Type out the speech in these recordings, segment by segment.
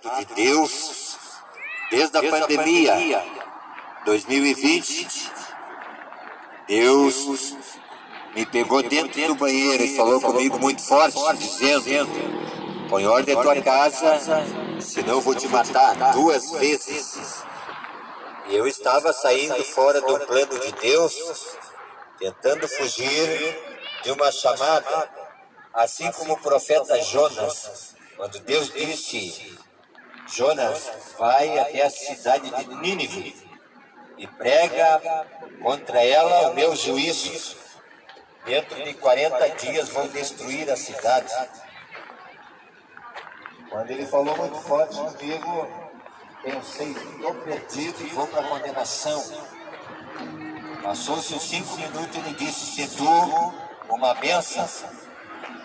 chamado de Deus desde a pandemia 2020. Deus me pegou dentro do banheiro e falou comigo muito forte, dizendo: põe ordem na tua casa, senão eu vou te matar 2 vezes. E eu estava saindo fora do plano de Deus, tentando fugir de uma chamada, assim como o profeta Jonas, quando Deus disse: Jonas, vai até a cidade de Nínive e prega contra ela o meu juízo. Dentro de 40 dias vou destruir a cidade. Quando ele falou muito forte comigo, pensei: estou perdido e vou para a condenação. Passou-se os 5 minutos e ele disse: se tu, uma benção.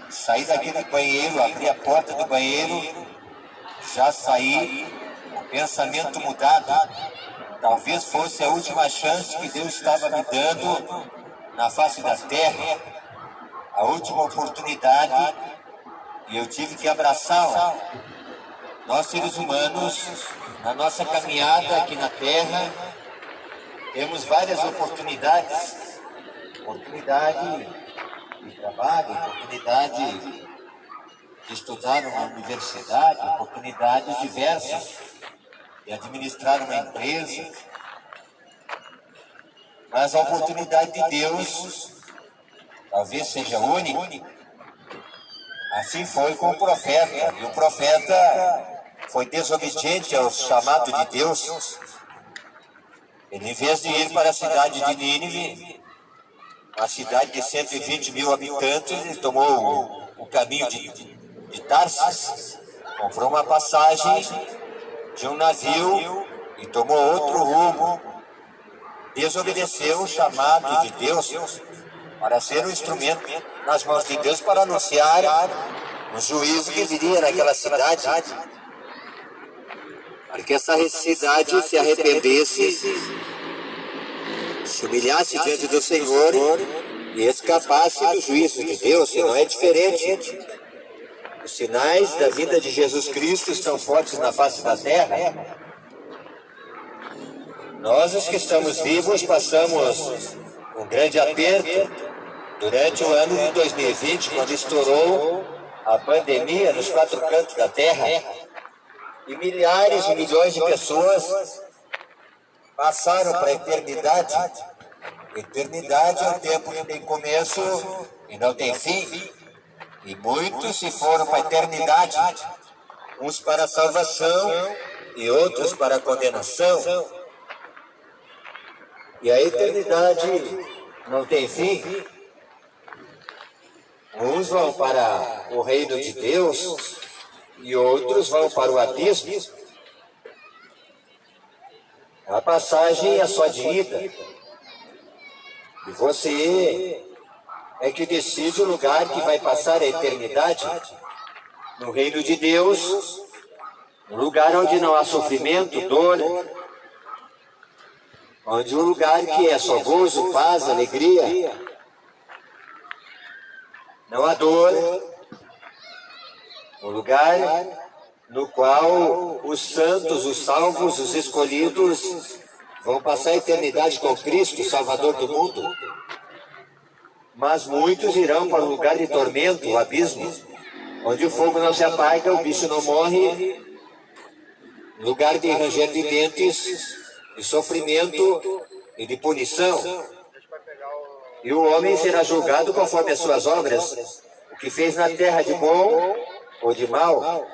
Saí daquele banheiro, abri a porta do banheiro, já saí, o pensamento mudado. Talvez fosse a última chance que Deus estava me dando na face da terra, a última oportunidade, e eu tive que abraçá-la. Nós, seres humanos, na nossa caminhada aqui na terra, temos várias oportunidades. Oportunidade de trabalho, oportunidade de estudar numa universidade, oportunidades diversas de administrar uma empresa. Mas a oportunidade de Deus talvez seja única. Assim foi com o profeta. E o profeta foi desobediente ao chamado de Deus. Ele, em vez de ir para a cidade de Nínive, uma cidade de 120 mil habitantes, ele tomou o caminho de Tarsis, comprou uma passagem de um navio e tomou outro rumo. Desobedeceu o chamado de Deus para ser um instrumento nas mãos de Deus para anunciar o juízo que viria naquela cidade. Para que essa cidade se arrependesse, se humilhasse diante do Senhor e escapasse do juízo de Deus. E não é diferente. Os sinais da vida de Jesus Cristo estão fortes na face da terra. Nós, os que estamos vivos, passamos um grande aperto durante o ano de 2020, quando estourou a pandemia nos 4 cantos da terra. E milhares e milhões de pessoas passaram para a eternidade. Eternidade é um tempo que tem começo e não tem fim. E muitos se foram para a eternidade, uns para a salvação e outros para a condenação. E a eternidade não tem fim. Uns vão para o reino de Deus e outros vão para o abismo. A passagem é só de ida. E você é que decide o lugar que vai passar a eternidade. No reino de Deus, um lugar onde não há sofrimento, dor, onde um lugar que é só gozo, paz, alegria. Não há dor. Um lugar no qual os santos, os salvos, os escolhidos vão passar a eternidade com Cristo, Salvador do mundo. Mas muitos irão para um lugar de tormento, o abismo, onde o fogo não se apaga, o bicho não morre, lugar de ranger de dentes, de sofrimento e de punição. E o homem será julgado conforme as suas obras. O que fez na terra de bom ou de mal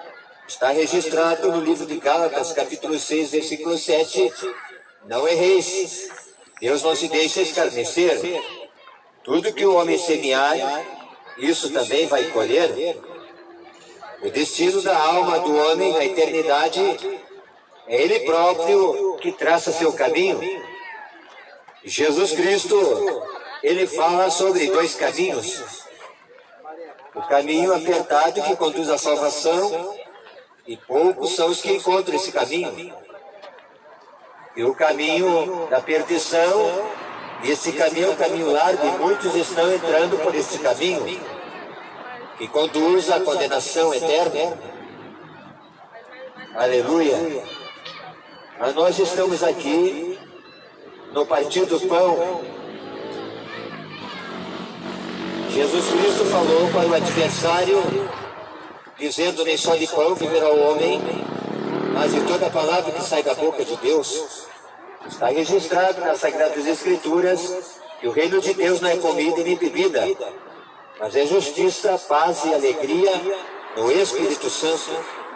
está registrado no livro de Gálatas, capítulo 6, versículo 7. Não erreis, Deus não se deixa escarnecer. Tudo que o homem semear, isso também vai colher. O destino da alma do homem na eternidade é Ele próprio que traça seu caminho. Jesus Cristo, Ele fala sobre 2 caminhos. O caminho apertado que conduz à salvação, e poucos são os que encontram esse caminho. E o caminho da perdição, e esse caminho é um caminho largo, e muitos estão entrando por esse caminho, que conduz à condenação eterna. Aleluia. Mas nós estamos aqui no partir do pão. Jesus Cristo falou para o adversário, dizendo: nem só de pão viverá o homem, mas de toda a palavra que sai da boca de Deus. Está registrado nas Sagradas Escrituras que o reino de Deus não é comida e nem bebida, mas é justiça, paz e alegria no Espírito Santo.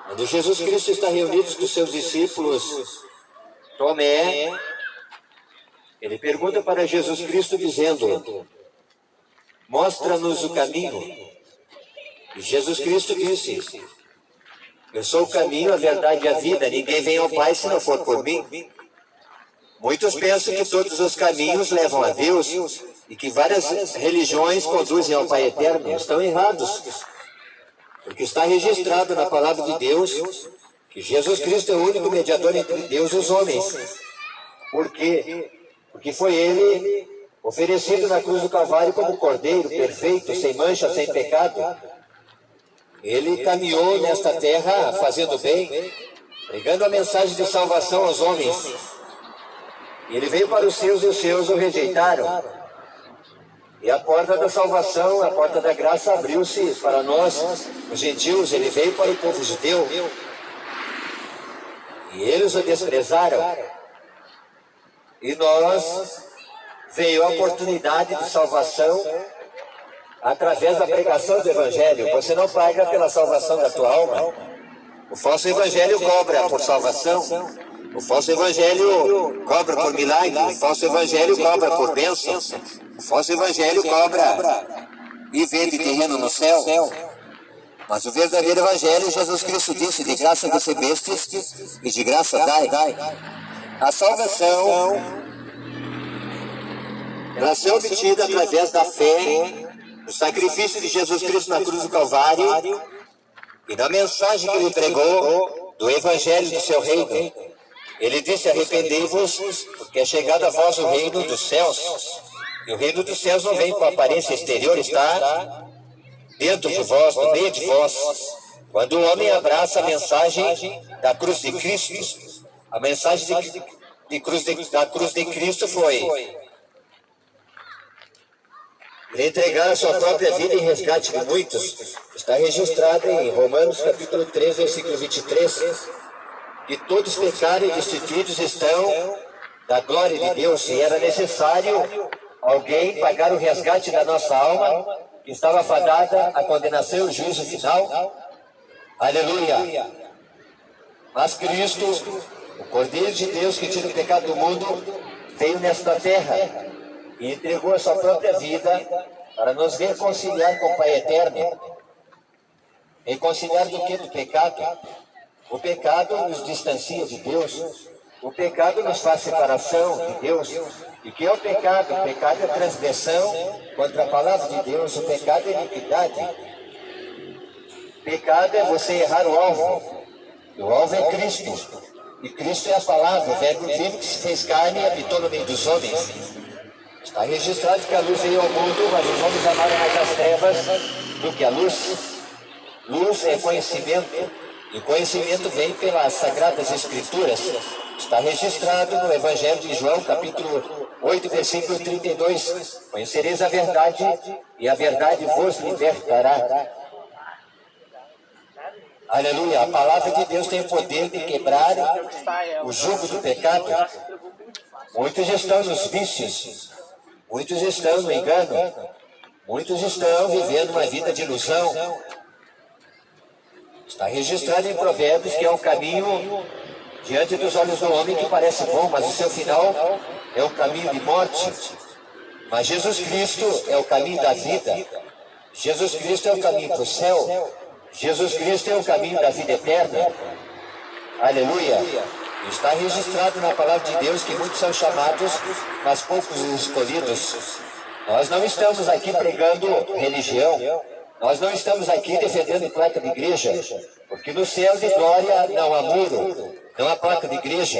Quando Jesus Cristo está reunido com os seus discípulos, Tomé, ele pergunta para Jesus Cristo dizendo: mostra-nos o caminho. E Jesus Cristo disse: eu sou o caminho, a verdade e a vida. Ninguém vem ao Pai se não for por mim. Muitos pensam que todos os caminhos levam a Deus e que várias religiões conduzem ao Pai Eterno. Estão errados. Porque está registrado na palavra de Deus que Jesus Cristo é o único mediador entre Deus e os homens. Por quê? Porque foi Ele oferecido na cruz do Calvário como Cordeiro perfeito, sem mancha, sem pecado. Ele caminhou nesta terra fazendo bem, pregando a mensagem de salvação aos homens. Ele veio para os seus e os seus o rejeitaram. E a porta da salvação, a porta da graça abriu-se para nós, os gentios. Ele veio para o povo judeu. E eles o desprezaram. E nós veio a oportunidade de salvação através da pregação do Evangelho. Você não paga pela salvação da tua alma. O falso Evangelho cobra por salvação. O falso Evangelho cobra por milagre. O falso Evangelho cobra por bênção. O falso Evangelho cobra e vende terreno no céu. Mas o verdadeiro Evangelho, Jesus Cristo disse: de graça recebestes e de graça dai. A salvação, ela é obtida através da fé no sacrifício de Jesus Cristo na cruz do Calvário e na mensagem que ele pregou do Evangelho do seu reino. Ele disse: arrependei-vos, porque é chegado a vós o reino dos céus. E o reino dos céus não vem com aparência exterior, está dentro de vós, no meio de vós. Quando o homem abraça a mensagem da cruz de Cristo, a mensagem da cruz de Cristo foi entregar a sua própria vida em resgate de muitos. Está registrado em Romanos capítulo 3, versículo 23, que todos pecaram e destituídos estão da glória de Deus. E era necessário alguém pagar o resgate da nossa alma, que estava fadada à condenação e ao juízo final. Aleluia! Mas Cristo, o Cordeiro de Deus que tira o pecado do mundo, veio nesta terra e entregou a sua própria vida para nos reconciliar com o Pai Eterno. Reconciliar do que? Do pecado. O pecado nos distancia de Deus. O pecado nos faz separação de Deus. E o que é o pecado? O pecado é transgressão contra a palavra de Deus. O pecado é iniquidade. Pecado é você errar o alvo. E o alvo é Cristo. E Cristo é a palavra, o verbo vivo que se fez carne e habitou no meio dos homens. Está registrado que a luz veio ao mundo, mas os homens amaram mais as trevas do que a luz. Luz é conhecimento, e o conhecimento vem pelas Sagradas Escrituras. Está registrado no Evangelho de João, capítulo 8, versículo 32. Conhecereis a verdade, e a verdade vos libertará. Aleluia, a palavra de Deus tem o poder de quebrar o jugo do pecado. Muitos estão nos vícios, muitos estão no engano, muitos estão vivendo uma vida de ilusão. Está registrado em Provérbios que é um caminho diante dos olhos do homem que parece bom, mas o seu final é um caminho de morte. Mas Jesus Cristo é o caminho da vida. Jesus Cristo é o caminho para o céu. Jesus Cristo é o caminho da vida eterna. Aleluia. Está registrado na palavra de Deus que muitos são chamados, mas poucos escolhidos. Nós não estamos aqui pregando religião. Nós não estamos aqui defendendo placa de igreja, porque no céu de glória não há muro, não há placa de igreja.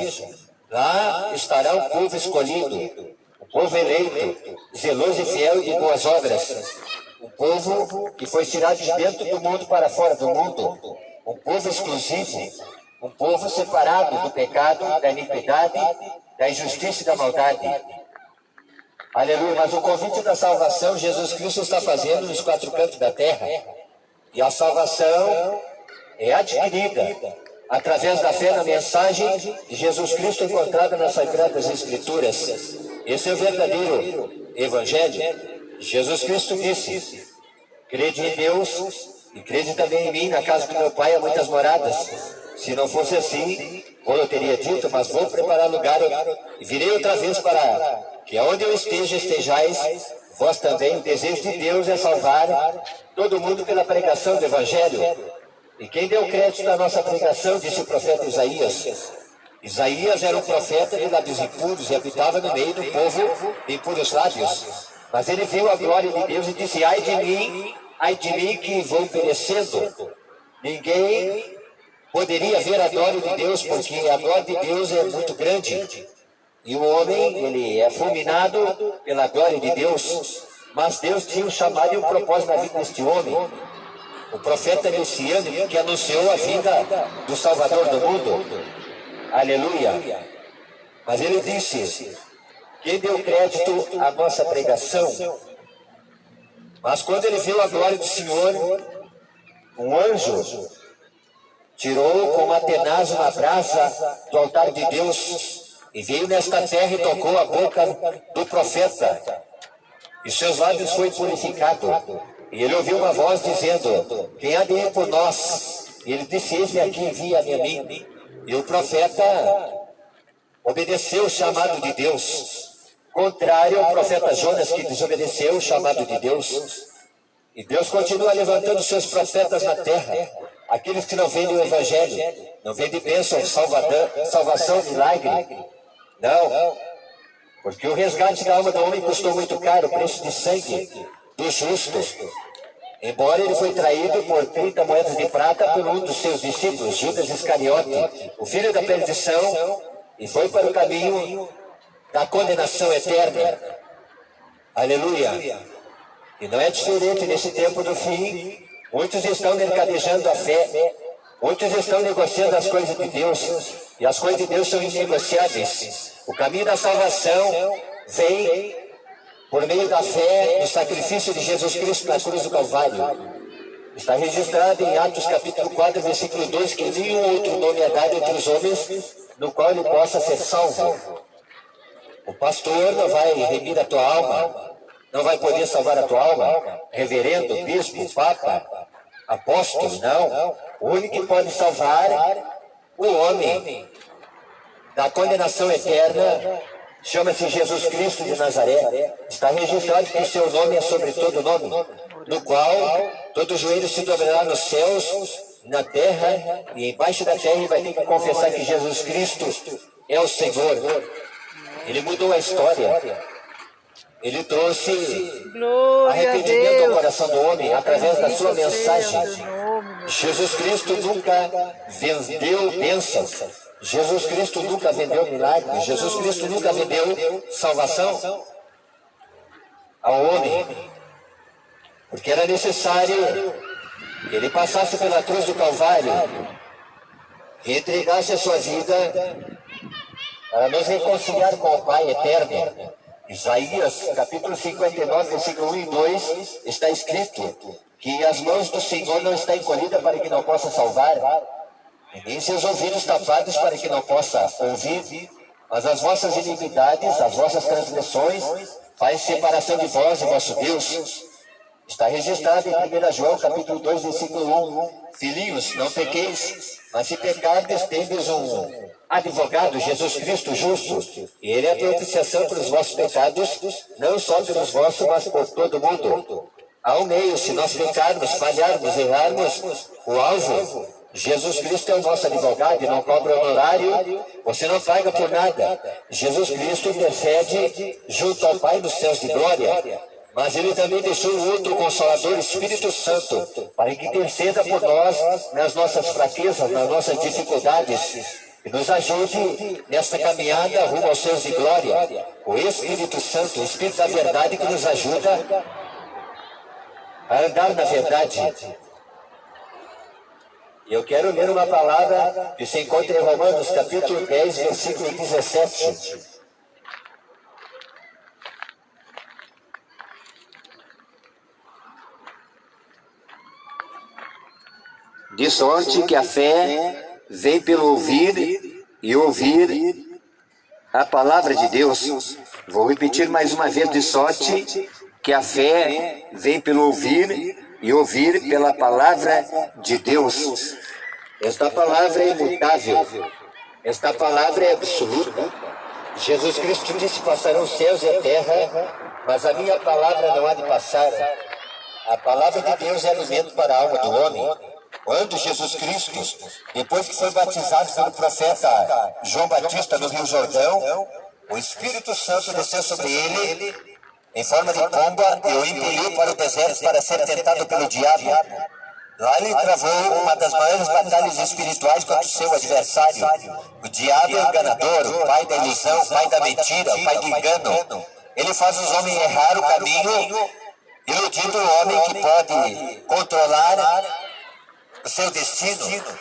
Lá estará o povo escolhido, o povo eleito, zeloso e fiel de boas obras. O povo que foi tirado de dentro do mundo para fora do mundo. um povo exclusivo, um povo separado do pecado, da iniquidade, da injustiça e da maldade. Aleluia, mas o convite da salvação Jesus Cristo está fazendo nos quatro cantos da terra. E a salvação é adquirida através da fé na mensagem de Jesus Cristo encontrada nas Sagradas Escrituras. Esse é o verdadeiro Evangelho. Jesus Cristo disse: crede em Deus e crede também em mim. Na casa do meu Pai há muitas moradas. Se não fosse assim, eu teria dito, mas vou preparar lugar e virei outra vez para que aonde eu esteja, estejais vós também. O desejo de Deus é salvar todo mundo pela pregação do Evangelho. E quem deu crédito à nossa pregação, disse o profeta Isaías. Isaías era um profeta de lábios impuros e habitava no meio do povo de impuros lábios. Mas ele viu a glória de Deus e disse: ai de mim que vou perecendo. Ninguém poderia ver a glória de Deus, porque a glória de Deus é muito grande. E o homem, ele é fulminado pela glória de Deus. Mas Deus tinha um chamado e um propósito na vida deste homem. O profeta messiânico que anunciou a vinda do Salvador do mundo. Aleluia. Mas ele disse: quem deu crédito à nossa pregação? Mas quando ele viu a glória do Senhor, um anjo tirou com uma tenaz uma brasa do altar de Deus e veio nesta terra e tocou a boca do profeta. E seus lábios foi purificado. E ele ouviu uma voz dizendo: quem há de ir por nós? E ele disse: eis-me aqui, envia-me a mim. E o profeta obedeceu o chamado de Deus, contrário ao profeta Jonas, que desobedeceu o chamado de Deus. E Deus continua levantando seus profetas na terra, aqueles que não vêm do Evangelho, não vêm de bênção, salvação, milagre. Não, porque o resgate da alma do homem custou muito caro, o preço de sangue do justo. Embora ele foi traído por 30 moedas de prata por um dos seus discípulos, Judas Iscariote, o filho da perdição, e foi para o caminho da condenação eterna. Aleluia. E não é diferente nesse tempo do fim. Muitos estão mercadejando a fé, muitos estão negociando as coisas de Deus, e as coisas de Deus são inegociáveis. O caminho da salvação vem por meio da fé no sacrifício de Jesus Cristo na cruz do Calvário. Está registrado em Atos capítulo 4, versículo 2, que nenhum outro nome é dado entre os homens no qual ele possa ser salvo. O pastor não vai remir a tua alma, não vai poder salvar a tua alma. Reverendo, bispo, papa, apóstolo, não. O único que pode salvar o homem da condenação eterna chama-se Jesus Cristo de Nazaré. Está registrado que o seu nome é sobre todo nome, no qual todo joelho se dobrará nos céus, na terra e embaixo da terra, e vai ter que confessar que Jesus Cristo é o Senhor. Ele mudou a história. Ele trouxe arrependimento ao coração do homem através da sua mensagem. Jesus Cristo nunca vendeu bênçãos. Jesus Cristo nunca vendeu milagres. Jesus Cristo nunca vendeu salvação ao homem. Porque era necessário que ele passasse pela cruz do Calvário e entregasse a sua vida para nos reconciliar com o Pai eterno. Isaías, capítulo 59, versículo 1 e 2, está escrito que as mãos do Senhor não estão encolhidas para que não possa salvar, e nem seus ouvidos tapados para que não possa ouvir, mas as vossas iniquidades, as vossas transgressões, faz separação de vós e vosso Deus. Está registrado em 1 João, capítulo 2, versículo 1. Filhinhos, não pequeis, mas se pecardes, tendes um advogado, Jesus Cristo justo, e ele é a propiciação pelos vossos pecados, não só pelos vossos, mas por todo mundo. Há um meio, se nós pecarmos, falharmos, errarmos, o alvo, Jesus Cristo é o nosso advogado e não cobra honorário, você não paga por nada. Jesus Cristo intercede junto ao Pai dos céus de glória. Mas ele também deixou o outro Consolador, Espírito Santo, para que interceda por nós nas nossas fraquezas, nas nossas dificuldades, e nos ajude nessa caminhada rumo aos céus de glória. O Espírito Santo, o Espírito da verdade, que nos ajuda a andar na verdade. Eu quero ler uma palavra que se encontra em Romanos, capítulo 10, versículo 17. De sorte que a fé vem pelo ouvir e ouvir a palavra de Deus. Vou repetir mais uma vez: de sorte que a fé vem pelo ouvir e ouvir pela palavra de Deus. Esta palavra é imutável, esta palavra é absoluta. Jesus Cristo disse: passarão os céus e a terra, mas a minha palavra não há de passar. A palavra de Deus é alimento para a alma do homem. Quando Jesus Cristo, depois que foi batizado pelo profeta João Batista no Rio Jordão, o Espírito Santo desceu sobre ele em forma de pomba e o impeliu para o deserto para ser tentado pelo diabo. Lá ele travou uma das maiores batalhas espirituais contra o seu adversário. O diabo é o enganador, o pai da ilusão, o pai da mentira, o pai do engano. Ele faz os homens errar o caminho, iludindo o homem que pode controlar o seu destino.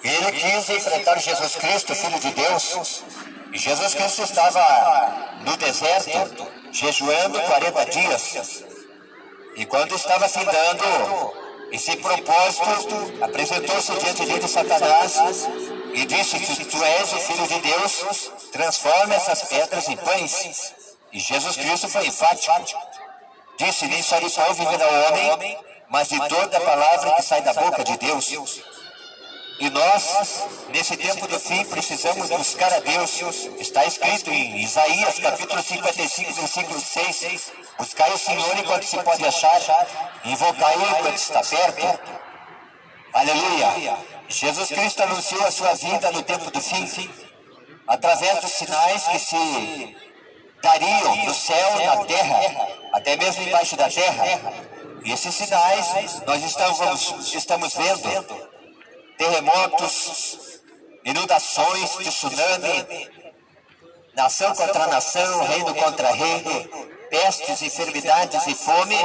E ele quis enfrentar Jesus Cristo, Filho de Deus. E Jesus Cristo estava no deserto, jejuando 40 dias. E quando estava findando esse propósito, apresentou-se diante de Satanás e disse: se tu és o Filho de Deus, transforma essas pedras em pães. E Jesus Cristo foi enfático. Disse: nem só de pão viverá o homem, mas de toda a palavra que sai da boca de Deus. E nós, nesse tempo do fim, precisamos buscar a Deus. Está escrito em Isaías, capítulo 55, versículo 6. Buscai o Senhor enquanto se pode achar, invocai-o enquanto está perto. Aleluia! Jesus Cristo anunciou a sua vinda no tempo do fim, através dos sinais que se dariam no céu, na terra, até mesmo embaixo da terra. E esses sinais nós estamos vendo: terremotos, inundações, tsunami, nação contra nação, reino contra reino, pestes, enfermidades e fome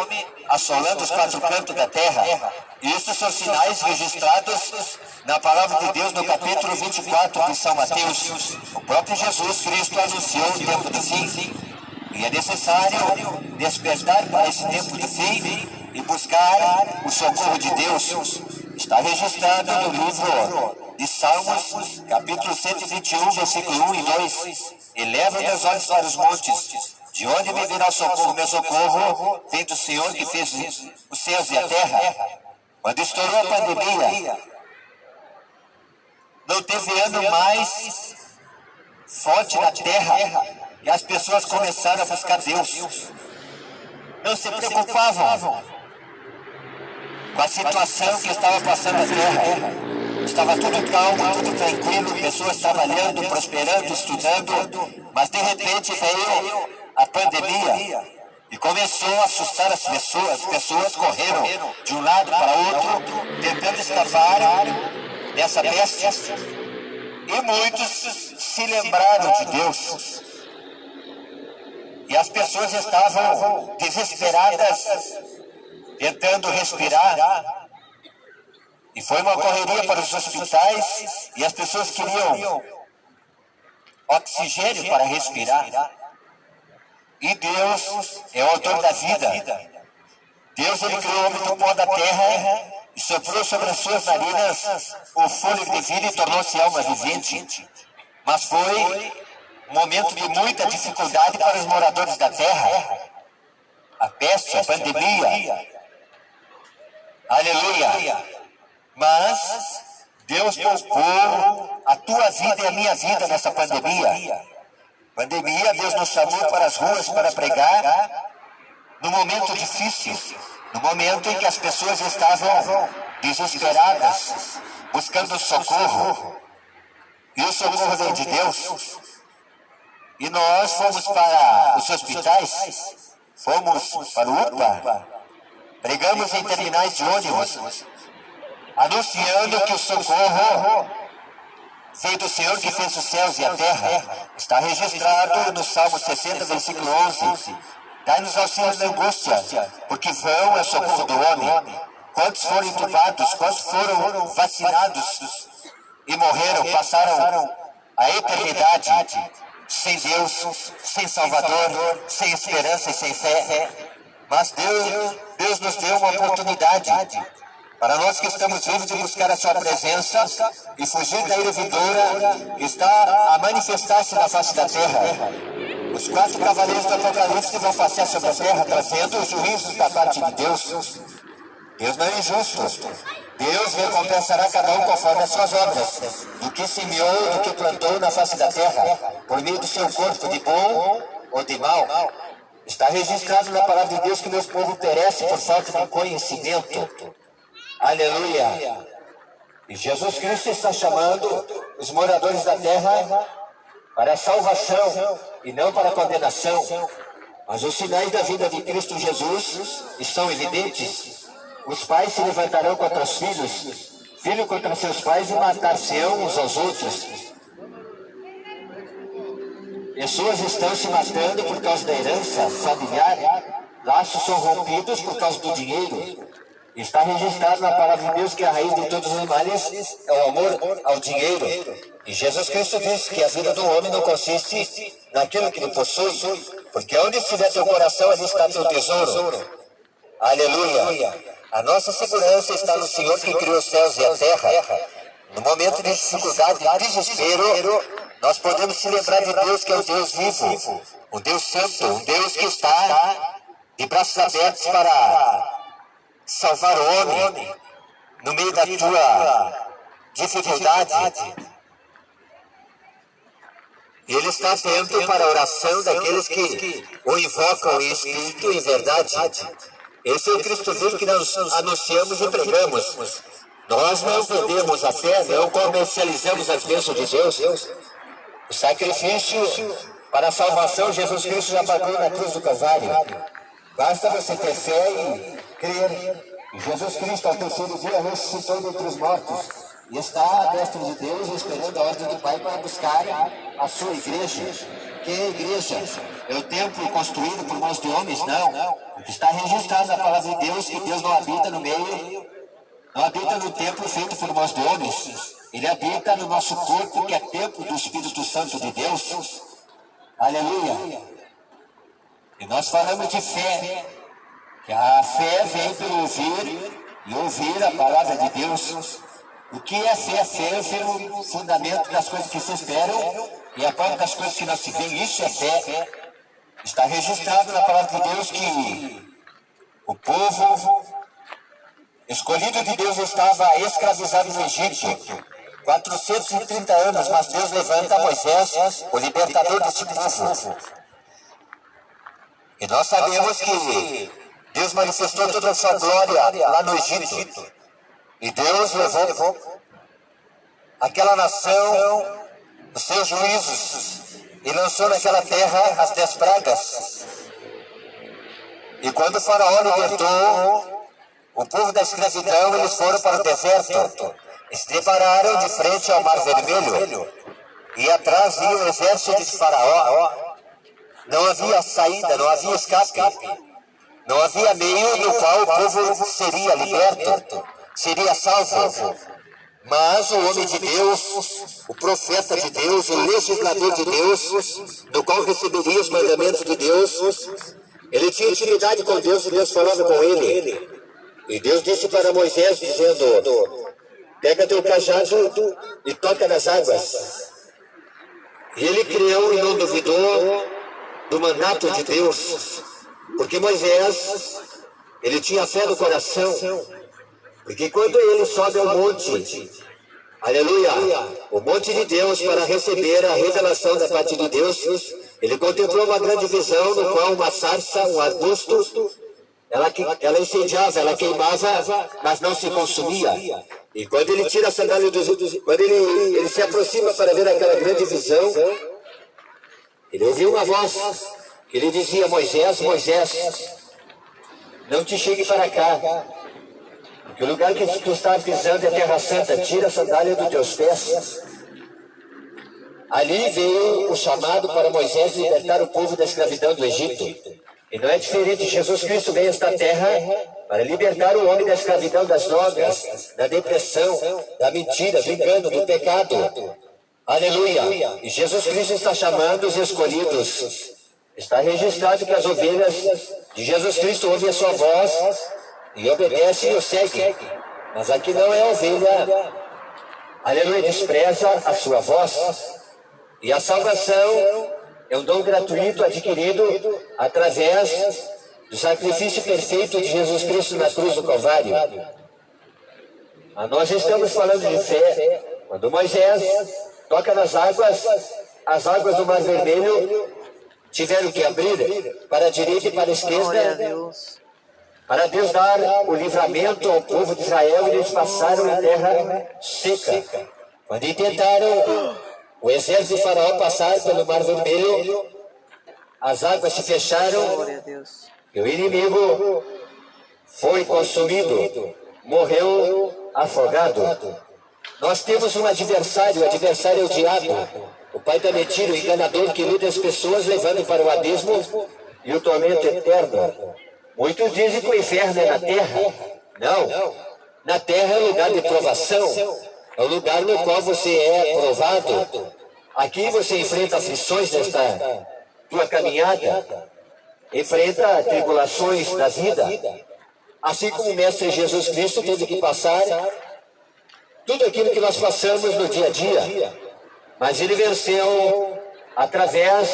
assolando os quatro cantos da terra. Isso são sinais registrados na palavra de Deus no capítulo 24 de São Mateus. O próprio Jesus Cristo anunciou o tempo do fim. E é necessário despertar para esse tempo do fim e buscar o socorro de Deus. Está registrado no livro de Salmos, capítulo 121, versículo 1 e 2. Eleva meus olhos para os montes, de onde me virá o socorro? Meu socorro vem do Senhor que fez os céus e a terra. Quando estourou a pandemia, não teve ano mais forte na terra, e as pessoas começaram a buscar Deus. Não se preocupavam com a situação que estava passando a terra. Estava tudo calmo, tudo tranquilo, pessoas trabalhando, prosperando, estudando, mas de repente veio a pandemia e começou a assustar as pessoas correram de um lado para outro, tentando escapar dessa peste, e muitos se lembraram de Deus, e as pessoas estavam desesperadas, tentando respirar. E foi uma correria para os hospitais, e as pessoas queriam oxigênio para respirar. E Deus é o autor da vida. Deus, ele criou o homem do pó da terra e soprou sobre as suas narinas o fôlego de vida e tornou-se alma vivente. Mas foi um momento de muita dificuldade para os moradores da terra. A peste, a pandemia. Aleluia! Mas Deus poupou a tua vida e a minha vida nessa pandemia. Deus nos chamou para as ruas para pregar no momento difícil, no momento em que as pessoas estavam desesperadas, buscando socorro. E o socorro veio de Deus. E nós fomos para os hospitais, fomos para o UPA, pregamos em terminais de ônibus, anunciando que o socorro veio do Senhor que fez os céus e a terra. Está registrado no Salmo 60, versículo 11. Dai-nos auxílio na angústia, porque vão é o socorro do homem. Quantos foram entubados, quantos foram vacinados e morreram, passaram a eternidade sem Deus, sem Salvador, sem esperança e sem fé. Mas Deus nos deu uma oportunidade para nós que estamos vivos de buscar a sua presença e fugir da ira vindoura que está a manifestar-se na face da terra. Os 4 cavaleiros do Apocalipse vão passear sobre a terra trazendo os juízos da parte de Deus. Deus não é injusto. Deus recompensará cada um conforme as suas obras, do que semeou, do que plantou na face da terra, por meio do seu corpo, de bom ou de mal. Está registrado na palavra de Deus que meu povo perece por falta de conhecimento. Aleluia! E Jesus Cristo está chamando os moradores da terra para a salvação e não para a condenação. Mas os sinais da vida de Cristo Jesus estão evidentes. Os pais se levantarão contra os filhos, filho contra seus pais, e matar-se-ão uns aos outros. Pessoas estão se matando por causa da herança familiar. Laços são rompidos por causa do dinheiro. Está registrado na palavra de Deus que a raiz de todos os males é o amor ao dinheiro. E Jesus Cristo diz que a vida do homem não consiste naquilo que ele possui, porque onde estiver teu coração, ali está teu tesouro. Aleluia! A nossa segurança está no Senhor que criou os céus e a terra. No momento de dificuldade e desespero, nós podemos se lembrar de Deus, que é o Deus vivo, um Deus santo, um Deus que está de braços abertos para salvar o homem no meio da tua dificuldade. Ele está atento para a oração daqueles que o invocam em espírito e em verdade. Esse é o Cristo vivo que nós anunciamos e pregamos. Nós não vendemos a fé, não comercializamos as bênçãos de Deus. O sacrifício para a salvação, Jesus Cristo já pagou na cruz do Calvário. Basta você ter fé e crer. E Jesus Cristo, ao terceiro dia, ressuscitou dentre os mortos e está à destra de Deus, esperando a ordem do Pai para buscar a sua igreja. Que é a igreja? É o templo construído por mãos de homens? Não. Porque está registrado na palavra de Deus que Deus não habita no meio, não habita no templo feito por mãos de homens. Ele habita no nosso corpo, que é templo do Espírito Santo de Deus. Aleluia! E nós falamos de fé, que a fé vem pelo ouvir e ouvir a palavra de Deus. O que é fé? Fé é o fundamento das coisas que se esperam e a prova das coisas que não se veem. Isso é fé. Está registrado na palavra de Deus que o povo escolhido de Deus estava escravizado no Egito 430 anos, mas Deus levanta Moisés, o libertador desse povo. E nós sabemos que Deus manifestou toda a sua glória lá no Egito. E Deus levou aquela nação os seus juízos e lançou naquela terra as 10 pragas. E quando o faraó libertou o povo da escravidão, eles foram para o deserto e se depararam de frente ao Mar Vermelho. E atrás vinha o exército de faraó. Não havia saída, não havia escape. Não havia meio no qual o povo seria liberto, seria salvo. Mas o homem de Deus, o profeta de Deus, o legislador de Deus, do qual receberia os mandamentos de Deus, ele tinha intimidade com Deus e Deus falava com ele. E Deus disse para Moisés, dizendo: pega teu cajado e toca nas águas. E ele creu e não duvidou do mandato de Deus, porque Moisés, ele tinha fé no coração. Porque quando ele sobe ao monte, aleluia, o monte de Deus, para receber a revelação da parte de Deus, ele contemplou uma grande visão no qual uma sarça, um arbusto, ela incendiava, ela queimava, mas não se consumia. E quando ele tira a sandália quando ele se aproxima para ver aquela grande visão, ele ouviu uma voz que lhe dizia: Moisés, Moisés, não te chegue para cá, porque o lugar que tu estás pisando é a terra santa, tira a sandália dos teus pés. Ali veio o chamado para Moisés libertar o povo da escravidão do Egito. E não é diferente. Jesus Cristo veio a esta terra para libertar o homem da escravidão, das drogas, da depressão, da mentira, do engano, do pecado. Aleluia! E Jesus Cristo está chamando os escolhidos. Está registrado que as ovelhas de Jesus Cristo ouvem a sua voz e obedecem e o seguem. Mas aqui não é ovelha. Aleluia! Despreza a sua voz. E a salvação é um dom gratuito adquirido através do sacrifício perfeito de Jesus Cristo na cruz do Calvário. Nós estamos falando de fé. Quando Moisés toca nas águas, as águas do Mar Vermelho tiveram que abrir para a direita e para a esquerda, para Deus dar o livramento ao povo de Israel, e eles passaram em terra seca. Quando tentaram o exército de Faraó passar pelo Mar Vermelho, as águas se fecharam e o inimigo foi consumido, morreu afogado. Nós temos um adversário, o adversário é o diabo, o pai da mentira, o enganador que ilude as pessoas, levando para o abismo e o tormento eterno. Muitos dizem que o inferno é na terra. Não, na terra é o lugar de provação, é o lugar no qual você é provado. Aqui você enfrenta aflições nesta tua caminhada, enfrenta tribulações da vida, assim como o Mestre Jesus Cristo teve que passar tudo aquilo que nós passamos no dia a dia, mas ele venceu através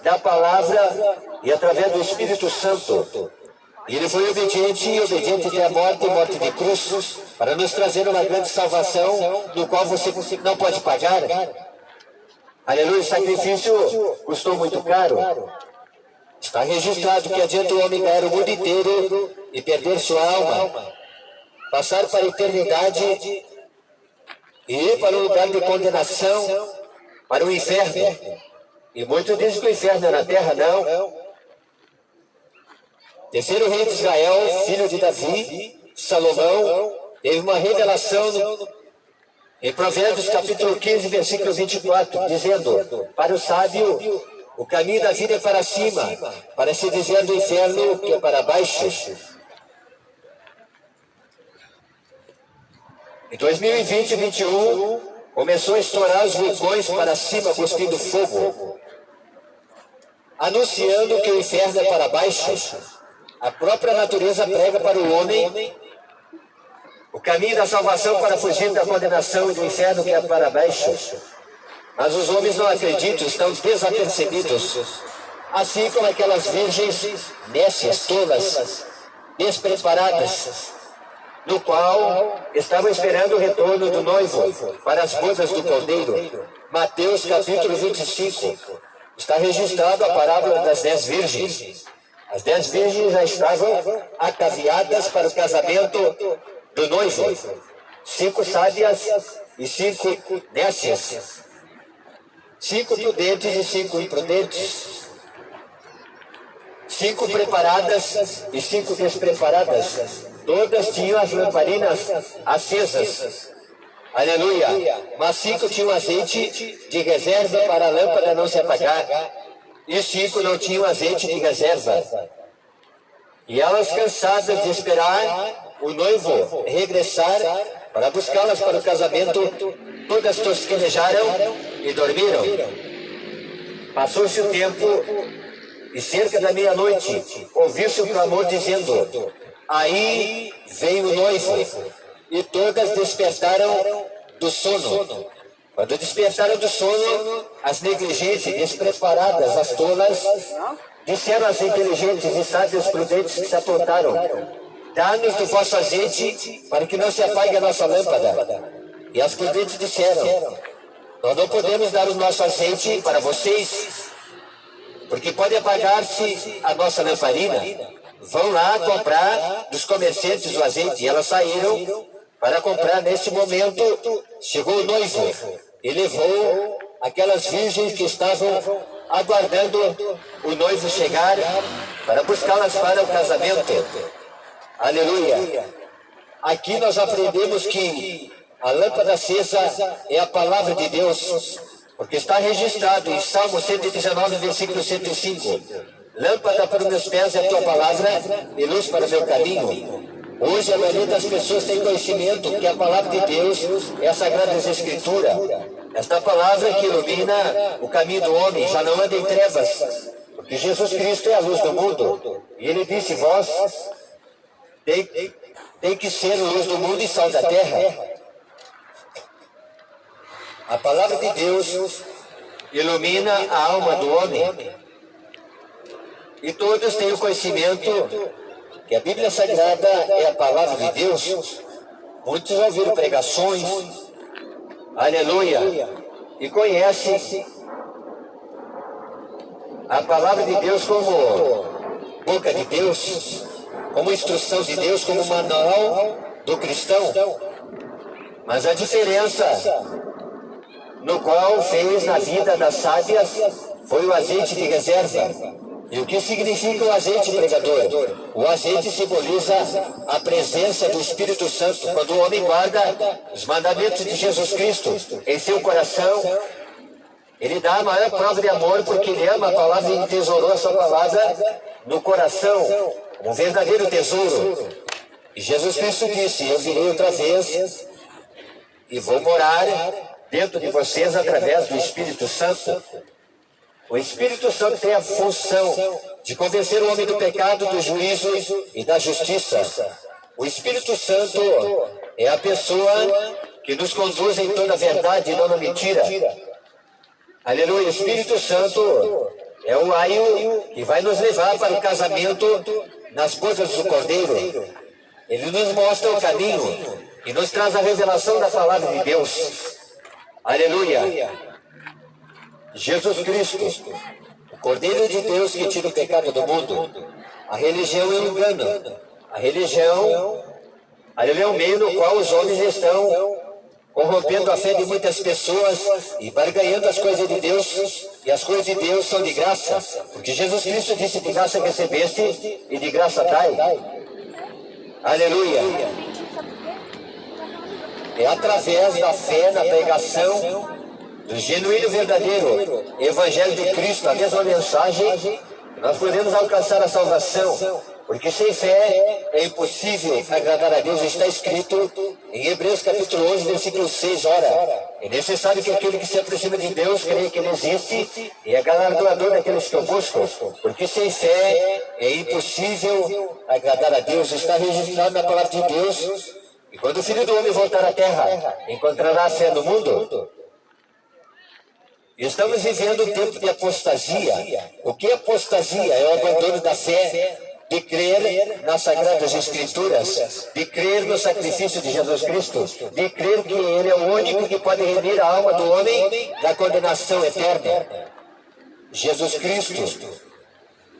da palavra e através do Espírito Santo. Ele foi obediente e obediente até a morte, morte de cruz, para nos trazer uma grande salvação, no qual você não pode pagar. Aleluia, o sacrifício custou muito caro. Está registrado que adianta o homem ganhar o mundo inteiro e perder sua alma, passar para a eternidade e ir para um lugar de condenação, para o inferno. E muitos dizem que o inferno é na terra. Não. Terceiro rei de Israel, filho de Davi, Salomão, teve uma revelação em Provérbios capítulo 15, versículo 24, dizendo: para o sábio, o caminho da vida é para cima, para se dizer do inferno que é para baixo. Em 2020 e 2021, começou a estourar os vulcões para cima, cuspindo fogo, anunciando que o inferno é para baixo. A própria natureza prega para o homem o caminho da salvação para fugir da condenação e do inferno que é para baixo. Mas os homens não acreditam, estão desapercebidos, assim como aquelas virgens nécias, tolas, despreparadas, no qual estavam esperando o retorno do noivo para as bodas do Cordeiro. Mateus capítulo 25, está registrado a parábola das 10 virgens. As 10 virgens já estavam ataviadas para o casamento do noivo. 5 sábias e 5 nécias. 5 prudentes e 5 imprudentes. 5 preparadas e 5 despreparadas. Todas tinham as lamparinas acesas. Aleluia. Mas 5 tinham azeite de reserva para a lâmpada não se apagar. E 5 não tinham azeite de reserva. E elas, cansadas de esperar o noivo regressar para buscá-las para o casamento, todas tosquenejaram e dormiram. Passou-se o tempo e cerca da meia-noite ouviu-se um clamor dizendo: aí vem o noivo. E todas despertaram do sono. Quando despertaram do sono, as negligentes, despreparadas, as tolas, disseram às inteligentes e sábias prudentes que se apontaram: dá-nos do vosso azeite para que não se apague a nossa lâmpada. E as prudentes disseram: nós não podemos dar o nosso azeite para vocês, porque pode apagar-se a nossa lamparina. Vão lá comprar dos comerciantes o azeite. E elas saíram para comprar. Nesse momento, chegou o noivo e levou aquelas virgens que estavam aguardando o noivo chegar para buscá-las para o casamento. Aleluia. Aqui nós aprendemos que a lâmpada acesa é a palavra de Deus, porque está registrado em Salmo 119, versículo 105. Lâmpada para os meus pés é a tua palavra e luz para o meu caminho. Hoje a maioria das pessoas tem conhecimento que a palavra de Deus é a Sagrada Escritura. Esta palavra que ilumina o caminho do homem já não anda em trevas, porque Jesus Cristo é a luz do mundo. E ele disse, vós tem que ser luz do mundo e sal da terra. A palavra de Deus ilumina a alma do homem. E todos têm o conhecimento que a Bíblia Sagrada é a palavra de Deus. Muitos já ouviram pregações, aleluia, e conhecem a palavra de Deus como boca de Deus, como instrução de Deus, como manual do cristão. Mas a diferença no qual fez na vida das sábias foi o azeite de reserva. E o que significa o azeite pregador? O azeite simboliza a presença do Espírito Santo. Quando o homem guarda os mandamentos de Jesus Cristo em seu coração, ele dá a maior prova de amor, porque ele ama a palavra e entesourou a sua palavra no coração, um verdadeiro tesouro. E Jesus Cristo disse, eu virei outra vez e vou morar dentro de vocês através do Espírito Santo. O Espírito Santo tem a função de convencer o homem do pecado, do juízo e da justiça. O Espírito Santo é a pessoa que nos conduz em toda a verdade e não na mentira. Aleluia. O Espírito Santo é o aio que vai nos levar para o casamento nas bodas do Cordeiro. Ele nos mostra o caminho e nos traz a revelação da palavra de Deus. Aleluia. Jesus Cristo, o Cordeiro de Deus que tira o pecado do mundo. A religião é um engano. A religião é um meio no qual os homens estão corrompendo a fé de muitas pessoas e barganhando as coisas de Deus. E as coisas de Deus são de graça, porque Jesus Cristo disse, de graça recebeste e de graça dai. Aleluia. É através da fé na pregação do genuíno e verdadeiro Evangelho de Cristo, a mesma mensagem, nós podemos alcançar a salvação, porque sem fé é impossível agradar a Deus. Está escrito em Hebreus capítulo 11, versículo 6, ora, é necessário que aquele que se aproxima de Deus creia que Ele existe e é galardoador daqueles que o buscam, porque sem fé é impossível agradar a Deus. Está registrado na palavra de Deus, e quando o Filho do Homem voltar à terra, encontrará fé no mundo? Estamos vivendo um tempo de apostasia. O que é apostasia? É o abandono da fé, de crer nas Sagradas Escrituras, de crer no sacrifício de Jesus Cristo, de crer que Ele é o único que pode remir a alma do homem da condenação eterna. Jesus Cristo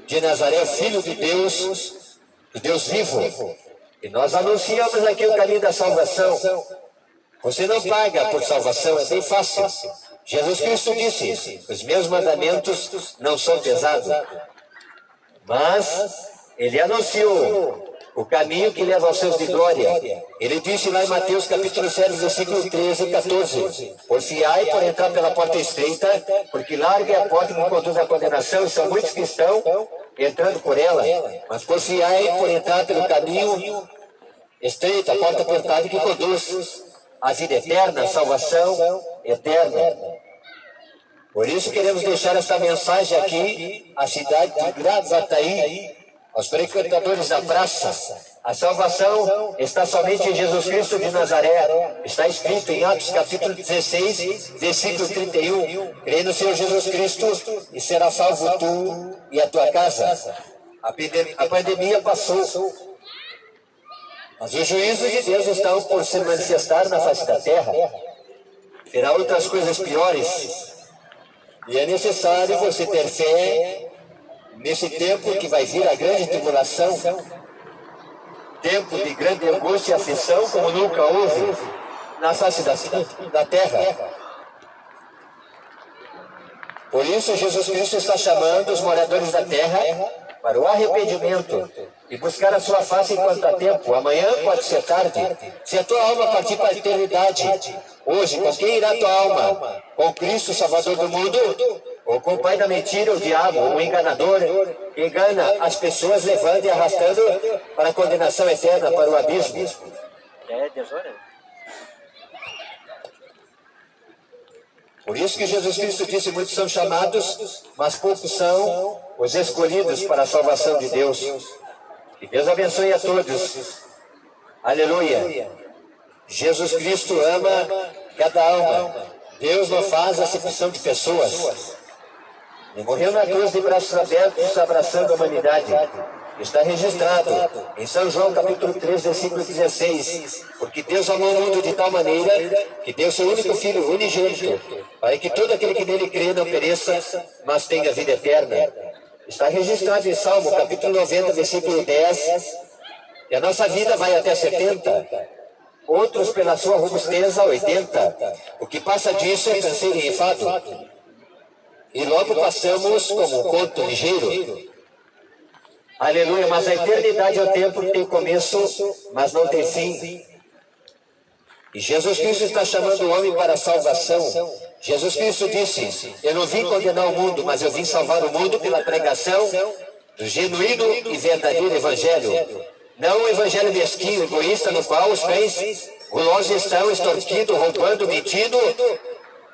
de Nazaré, Filho de Deus vivo. E nós anunciamos aqui o caminho da salvação. Você não paga por salvação, é bem fácil. Jesus Cristo disse, os meus mandamentos não são pesados, mas Ele anunciou o caminho que leva aos céus de glória. Ele disse lá em Mateus capítulo 7, versículo 13 e 14, porfiai por entrar pela porta estreita, porque larga é a porta que conduz à condenação, e são muitos que estão entrando por ela, mas porfiai por entrar pelo caminho estreito, a porta apertada que conduz à vida eterna, à salvação eterna. Por isso queremos deixar esta mensagem aqui, à cidade de Gravataí, aos frequentadores da praça. A salvação está somente em Jesus Cristo de Nazaré. Está escrito em Atos capítulo 16, versículo 31. Crê no Senhor Jesus Cristo e será salvo tu e a tua casa. A pandemia passou, mas os juízos de Deus estão por se manifestar na face da terra. Terá outras coisas piores. E é necessário você ter fé nesse tempo que vai vir a grande tribulação, tempo de grande angústia e aflição como nunca houve na face da terra. Por isso Jesus Cristo está chamando os moradores da terra para o arrependimento e buscar a sua face enquanto há tempo. Amanhã pode ser tarde. Se a tua alma partir para a eternidade, hoje, com quem irá a tua alma? Com Cristo, Salvador do mundo? Ou com o pai da mentira, o diabo, o enganador, engana as pessoas, levando e arrastando para a condenação eterna, para o abismo. Por isso que Jesus Cristo disse, muitos são chamados, mas poucos são os escolhidos para a salvação de Deus. Que Deus abençoe a todos. Aleluia. Jesus Cristo ama cada alma. Deus não faz acepção de pessoas. Ele morreu na cruz de braços abertos, abraçando a humanidade. Está registrado em São João capítulo 3, versículo 16. Porque Deus amou o mundo de tal maneira que deu seu único Filho unigênito, para que todo aquele que nele crê não pereça, mas tenha vida eterna. Está registrado em Salmo capítulo 90, versículo 10, que a nossa vida vai até 70, outros pela sua robusteza 80. O que passa disso é canseiro e enfado. E logo passamos como um conto ligeiro. Aleluia, mas a eternidade é o tempo que tem começo, mas não tem fim. E Jesus Cristo está chamando o homem para a salvação. Jesus Cristo disse, eu não vim condenar o mundo, mas eu vim salvar o mundo pela pregação do genuíno e verdadeiro evangelho. Não o evangelho mesquinho, egoísta, no qual os cães gulosos estão extorquindo, roubando, mentindo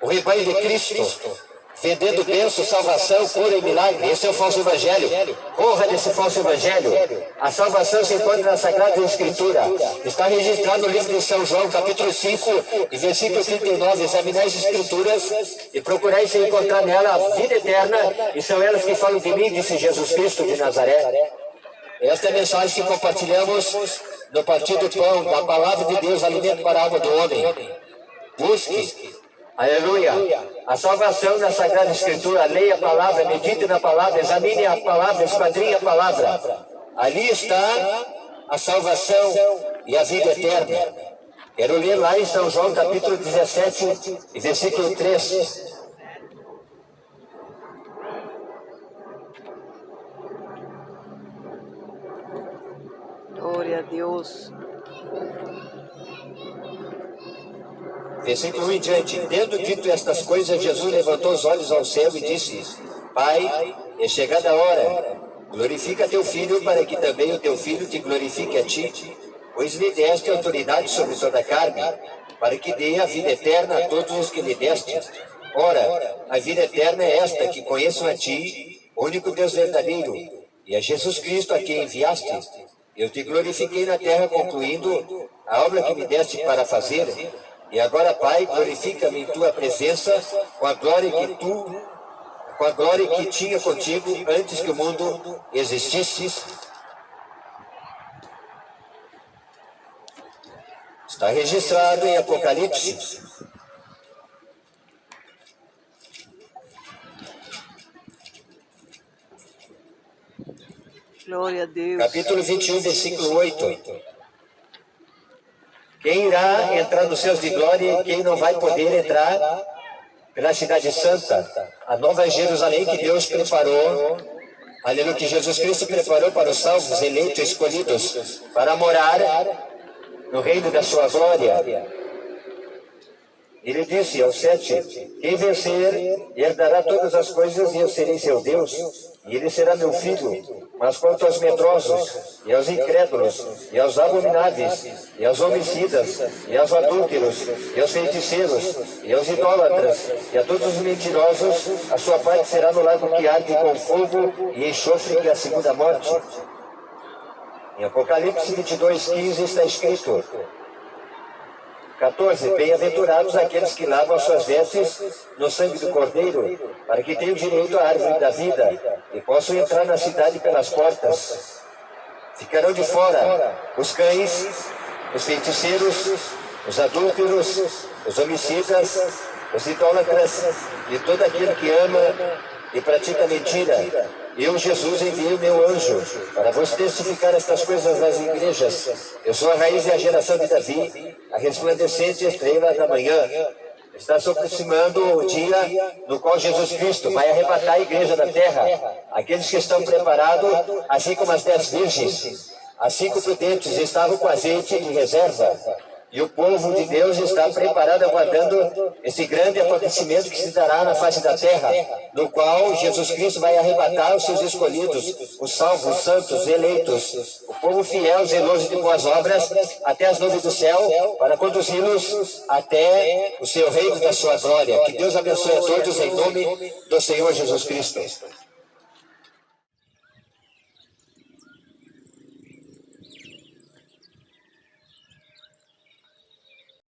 o rebanho de Cristo, vendendo bênção, salvação, cura e milagre. Esse é o falso evangelho. Corra desse falso evangelho. A salvação se encontra na Sagrada Escritura. Está registrado no livro de São João, capítulo 5, e versículo 39. Examinai as Escrituras e procurai se encontrar nela a vida eterna, e são elas que falam de mim, disse Jesus Cristo de Nazaré. Esta é a mensagem que compartilhamos no Partido Pão, da Palavra de Deus, alimento para a alma do homem. Busque, aleluia, a salvação na Sagrada Escritura. Leia a palavra, medite na palavra, examine a palavra, esquadrinhe a palavra. Ali está a salvação e a vida eterna. Quero ler lá em São João capítulo 17 e versículo 3. Glória a Deus. Versículo 1 em diante. Tendo dito estas coisas, Jesus levantou os olhos ao céu e disse, Pai, é chegada a hora, glorifica teu Filho, para que também o teu Filho te glorifique a ti, pois lhe deste autoridade sobre toda a carne, para que dê a vida eterna a todos os que lhe deste. Ora, a vida eterna é esta, que conheçam a ti, único Deus verdadeiro, e a Jesus Cristo a quem enviaste. Eu te glorifiquei na terra, concluindo a obra que me deste para fazer. E agora, Pai, glorifica-me em tua presença com a glória que tinha contigo antes que o mundo existisse. Está registrado em Apocalipse. Glória a Deus. Capítulo 21, versículo 8. Quem irá entrar nos céus de glória e quem não vai poder entrar pela cidade santa, a nova Jerusalém que Deus preparou, aleluia, que Jesus Cristo preparou para os salvos, eleitos, escolhidos, para morar no reino da sua glória. Ele disse ao 7, quem vencer herdará todas as coisas e eu serei seu Deus, e ele será meu filho. Mas quanto aos medrosos, e aos incrédulos, e aos abomináveis, e aos homicidas, e aos adúlteros, e aos feiticeiros, e aos idólatras, e a todos os mentirosos, a sua parte será no lago que arde com fogo e enxofre, que é a segunda morte. Em Apocalipse 22:15 está escrito, 14. Bem-aventurados aqueles que lavam as suas vestes no sangue do Cordeiro, para que tenham direito à árvore da vida e possam entrar na cidade pelas portas. Ficarão de fora os cães, os feiticeiros, os adúlteros, os homicidas, os idólatras e todo aquele que ama e pratica mentira. Eu, Jesus, enviei o meu anjo para vos testificar estas coisas nas igrejas. Eu sou a raiz e a geração de Davi, a resplandecente estrela da manhã. Está se aproximando o dia no qual Jesus Cristo vai arrebatar a igreja da terra. Aqueles que estão preparados, assim como as 10 virgens, as 5 prudentes estavam com azeite de reserva. E o povo de Deus está preparado, aguardando esse grande acontecimento que se dará na face da terra, no qual Jesus Cristo vai arrebatar os seus escolhidos, os salvos, os santos, os eleitos, o povo fiel, zeloso de boas obras, até as nuvens do céu, para conduzi-los até o seu reino da sua glória. Que Deus abençoe a todos em nome do Senhor Jesus Cristo.